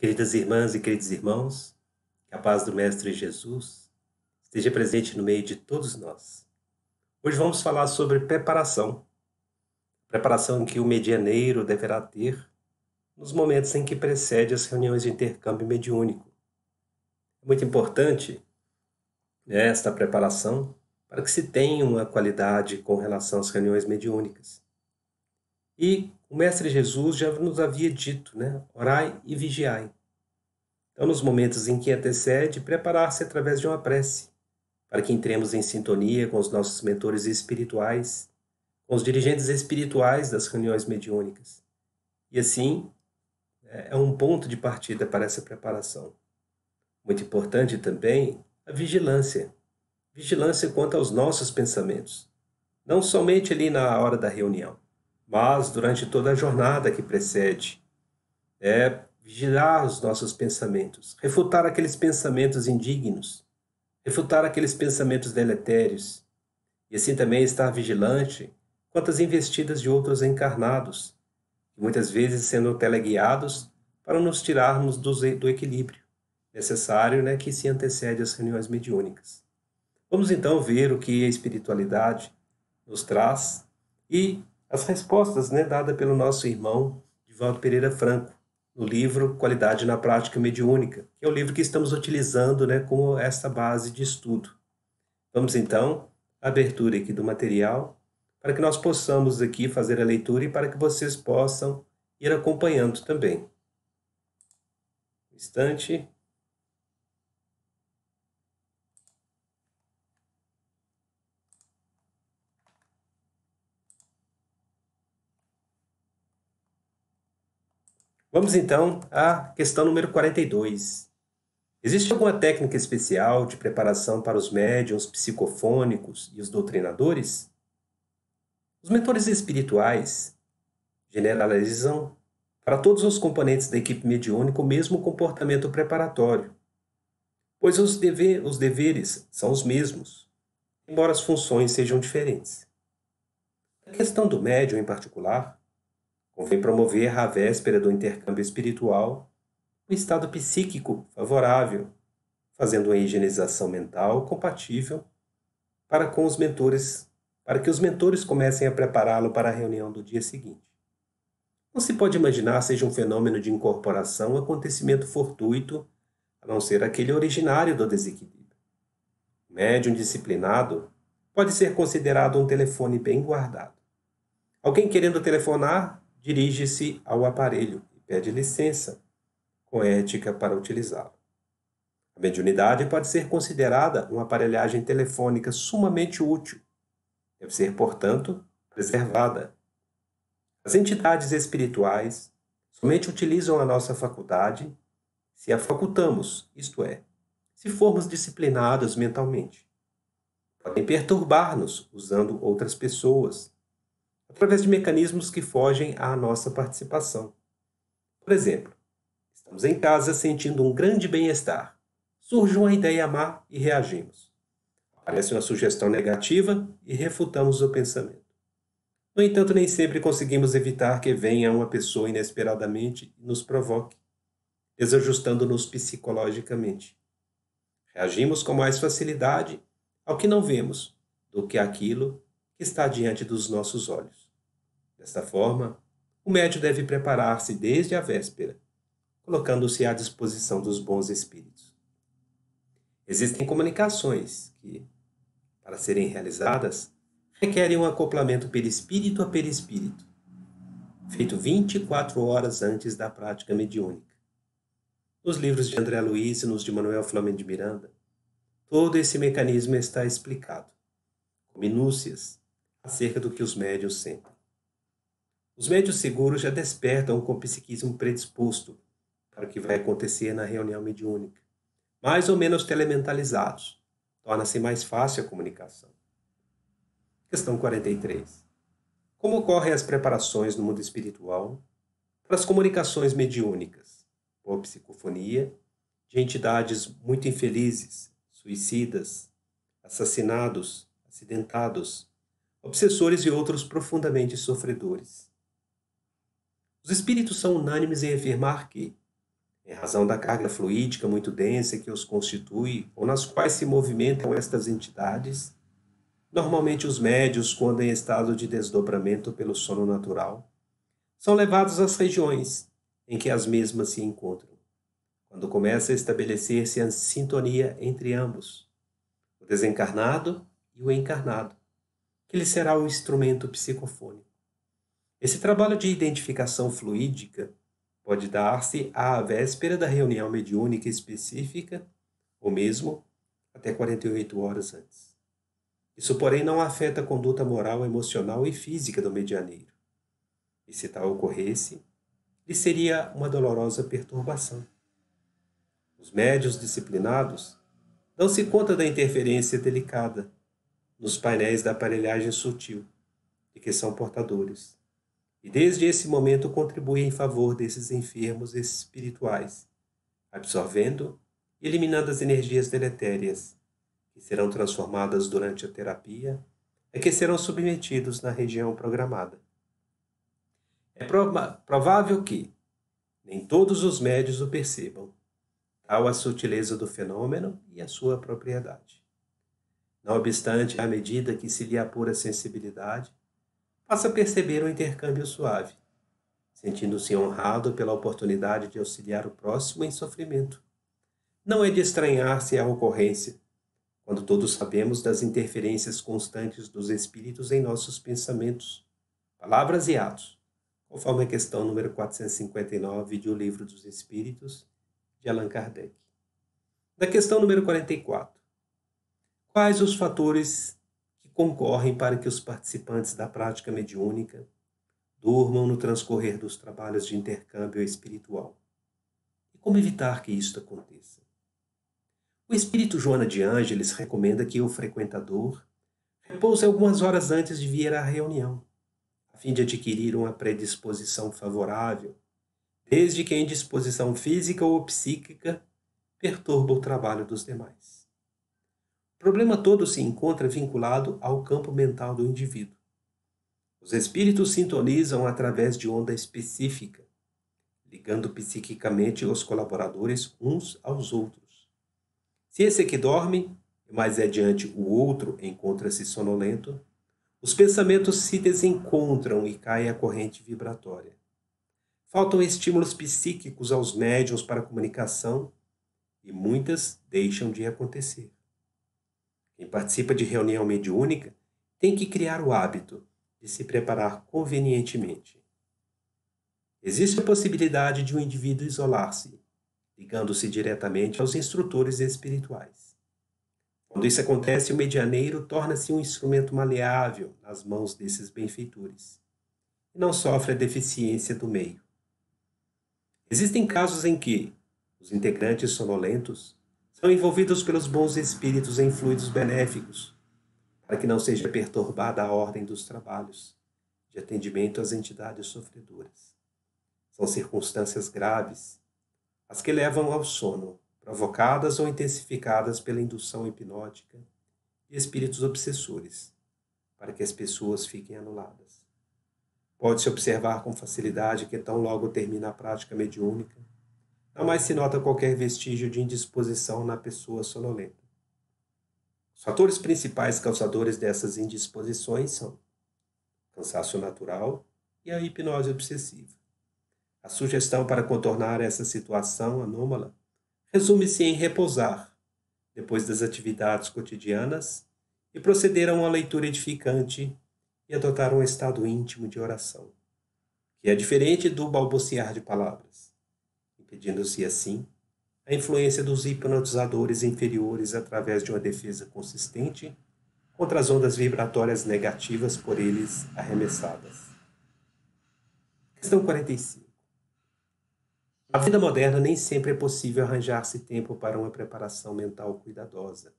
Queridas irmãs e queridos irmãos, que a paz do Mestre Jesus esteja presente no meio de todos nós. Hoje vamos falar sobre preparação que o medianeiro deverá ter nos momentos em que precede as reuniões de intercâmbio mediúnico. É muito importante, esta preparação para que se tenha uma qualidade com relação às reuniões mediúnicas. E o Mestre Jesus já nos havia dito, orai e vigiai. Então, nos momentos em que antecede, preparar-se através de uma prece, para que entremos em sintonia com os nossos mentores espirituais, com os dirigentes espirituais das reuniões mediúnicas. E assim, é um ponto de partida para essa preparação. Muito importante também a vigilância. Vigilância quanto aos nossos pensamentos. Não somente ali na hora da reunião, mas durante toda a jornada que precede. Vigiar os nossos pensamentos, refutar aqueles pensamentos indignos, refutar aqueles pensamentos deletérios, e assim também estar vigilante quanto às investidas de outros encarnados, que muitas vezes sendo teleguiados para nos tirarmos do equilíbrio necessário, que se antecede às reuniões mediúnicas. Vamos então ver o que a espiritualidade nos traz e as respostas dadas pelo nosso irmão Divaldo Pereira Franco, no livro Qualidade na Prática Mediúnica, que é o livro que estamos utilizando como esta base de estudo. Vamos então à abertura aqui do material, para que nós possamos aqui fazer a leitura e para que vocês possam ir acompanhando também. Um instante. Vamos então à questão número 42. Existe alguma técnica especial de preparação para os médiuns psicofônicos e os doutrinadores? Os mentores espirituais generalizam para todos os componentes da equipe mediúnica o mesmo comportamento preparatório, pois os deveres são os mesmos, embora as funções sejam diferentes. Na questão do médium em particular, convém promover à véspera do intercâmbio espiritual um estado psíquico favorável, fazendo uma higienização mental compatível para que os mentores comecem a prepará-lo para a reunião do dia seguinte. Não se pode imaginar seja um fenômeno de incorporação, um acontecimento fortuito, a não ser aquele originário do desequilíbrio. O médium disciplinado pode ser considerado um telefone bem guardado. Alguém querendo telefonar, dirige-se ao aparelho e pede licença, com ética, para utilizá-lo. A mediunidade pode ser considerada uma aparelhagem telefônica sumamente útil. Deve ser, portanto, preservada. As entidades espirituais somente utilizam a nossa faculdade se a facultamos, isto é, se formos disciplinados mentalmente. Podem perturbar-nos usando outras pessoas, através de mecanismos que fogem à nossa participação. Por exemplo, estamos em casa sentindo um grande bem-estar. Surge uma ideia má e reagimos. Aparece uma sugestão negativa e refutamos o pensamento. No entanto, nem sempre conseguimos evitar que venha uma pessoa inesperadamente e nos provoque, desajustando-nos psicologicamente. Reagimos com mais facilidade ao que não vemos do que àquilo que está diante dos nossos olhos. Desta forma, o médium deve preparar-se desde a véspera, colocando-se à disposição dos bons espíritos. Existem comunicações que, para serem realizadas, requerem um acoplamento perispírito a perispírito, feito 24 horas antes da prática mediúnica. Nos livros de André Luiz e nos de Manuel Flamengo de Miranda, todo esse mecanismo está explicado, com minúcias, acerca do que os médiuns sentem. Os médiuns seguros já despertam com o psiquismo predisposto para o que vai acontecer na reunião mediúnica. Mais ou menos telementalizados, torna-se mais fácil a comunicação. Questão 43. Como ocorrem as preparações no mundo espiritual para as comunicações mediúnicas, ou psicofonia, de entidades muito infelizes, suicidas, assassinados, acidentados, obsessores e outros profundamente sofredores? Os espíritos são unânimes em afirmar que, Em razão da carga fluídica muito densa que os constitui, ou nas quais se movimentam estas entidades, normalmente os médios, quando em estado de desdobramento pelo sono natural, são levados às regiões em que as mesmas se encontram, quando começa a estabelecer-se a sintonia entre ambos, o desencarnado e o encarnado, que lhe será o instrumento psicofônico. Esse trabalho de identificação fluídica pode dar-se à véspera da reunião mediúnica específica, ou mesmo até 48 horas antes. Isso, porém, não afeta a conduta moral, emocional e física do medianeiro. E se tal ocorresse, lhe seria uma dolorosa perturbação. Os médiuns disciplinados dão-se conta da interferência delicada nos painéis da aparelhagem sutil de que são portadores, e desde esse momento contribuem em favor desses enfermos espirituais, absorvendo e eliminando as energias deletérias, que serão transformadas durante a terapia e que serão submetidos na região programada. É provável que nem todos os médios o percebam, tal a sutileza do fenômeno e a sua propriedade. Não obstante, à medida que se lhe apura a sensibilidade, passa a perceber um intercâmbio suave, sentindo-se honrado pela oportunidade de auxiliar o próximo em sofrimento. Não é de estranhar-se a ocorrência, quando todos sabemos das interferências constantes dos espíritos em nossos pensamentos, palavras e atos, conforme a questão número 459 do Livro dos Espíritos, de Allan Kardec. Da questão número 44. Quais os fatores que concorrem para que os participantes da prática mediúnica durmam no transcorrer dos trabalhos de intercâmbio espiritual? E como evitar que isto aconteça? O espírito Joana de Ângeles recomenda que o frequentador repouse algumas horas antes de vir à reunião, a fim de adquirir uma predisposição favorável, desde que a indisposição física ou psíquica perturba o trabalho dos demais. O problema todo se encontra vinculado ao campo mental do indivíduo. Os espíritos sintonizam através de onda específica, ligando psiquicamente os colaboradores uns aos outros. Se esse que dorme, e mais adiante o outro encontra-se sonolento, os pensamentos se desencontram e cai a corrente vibratória. Faltam estímulos psíquicos aos médiuns para a comunicação e muitas deixam de acontecer. Quem participa de reunião mediúnica tem que criar o hábito de se preparar convenientemente. Existe a possibilidade de um indivíduo isolar-se, ligando-se diretamente aos instrutores espirituais. Quando isso acontece, o medianeiro torna-se um instrumento maleável nas mãos desses benfeitores e não sofre a deficiência do meio. Existem casos em que os integrantes sonolentos são envolvidos pelos bons espíritos em fluidos benéficos, para que não seja perturbada a ordem dos trabalhos de atendimento às entidades sofredoras. São circunstâncias graves as que levam ao sono, provocadas ou intensificadas pela indução hipnótica de espíritos obsessores, para que as pessoas fiquem anuladas. Pode-se observar com facilidade que tão logo termina a prática mediúnica, não mais se nota qualquer vestígio de indisposição na pessoa sonolenta. Os fatores principais causadores dessas indisposições são o cansaço natural e a hipnose obsessiva. A sugestão para contornar essa situação anômala resume-se em repousar, depois das atividades cotidianas, e proceder a uma leitura edificante e adotar um estado íntimo de oração, que é diferente do balbuciar de palavras, impedindo-se assim a influência dos hipnotizadores inferiores através de uma defesa consistente contra as ondas vibratórias negativas por eles arremessadas. Questão 45. Na vida moderna, nem sempre é possível arranjar-se tempo para uma preparação mental cuidadosa.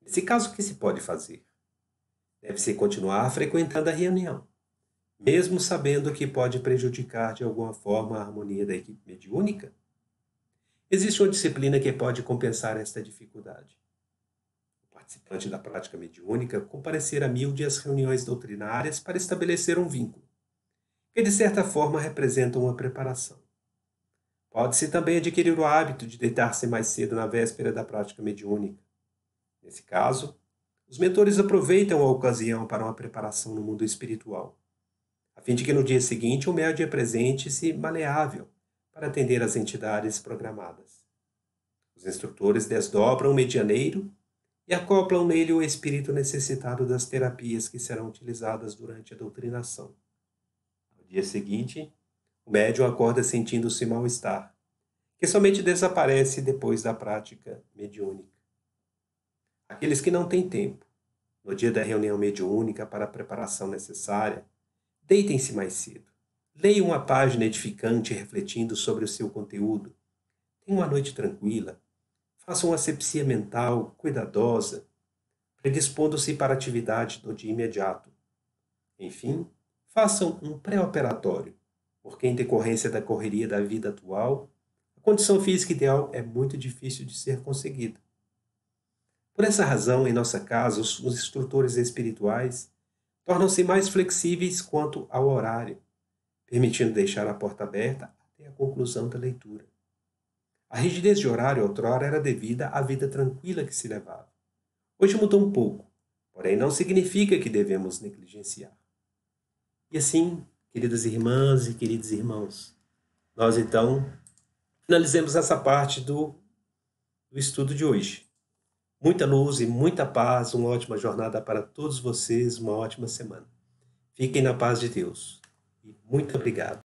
Nesse caso, o que se pode fazer? Deve-se continuar frequentando a reunião, mesmo sabendo que pode prejudicar de alguma forma a harmonia da equipe mediúnica? Existe uma disciplina que pode compensar esta dificuldade. O participante da prática mediúnica comparecer a miúde às reuniões doutrinárias para estabelecer um vínculo, que de certa forma representa uma preparação. Pode-se também adquirir o hábito de deitar-se mais cedo na véspera da prática mediúnica. Nesse caso, os mentores aproveitam a ocasião para uma preparação no mundo espiritual, a fim de que no dia seguinte o médium apresente-se maleável para atender às entidades programadas. Os instrutores desdobram o medianeiro e acoplam nele o espírito necessitado das terapias que serão utilizadas durante a doutrinação. No dia seguinte, o médium acorda sentindo-se mal-estar, que somente desaparece depois da prática mediúnica. Aqueles que não têm tempo, no dia da reunião mediúnica para a preparação necessária, deitem-se mais cedo. Leiam uma página edificante refletindo sobre o seu conteúdo. Tenham uma noite tranquila. Façam uma asepsia mental cuidadosa, predispondo-se para a atividade do dia imediato. Enfim, façam um pré-operatório, porque em decorrência da correria da vida atual, a condição física ideal é muito difícil de ser conseguida. Por essa razão, em nossa casa, os instrutores espirituais tornam-se mais flexíveis quanto ao horário, permitindo deixar a porta aberta até a conclusão da leitura. A rigidez de horário outrora era devida à vida tranquila que se levava. Hoje mudou um pouco, porém não significa que devemos negligenciar. E assim, queridas irmãs e queridos irmãos, nós então finalizemos essa parte do estudo de hoje. Muita luz e muita paz, uma ótima jornada para todos vocês, uma ótima semana. Fiquem na paz de Deus. E muito obrigado.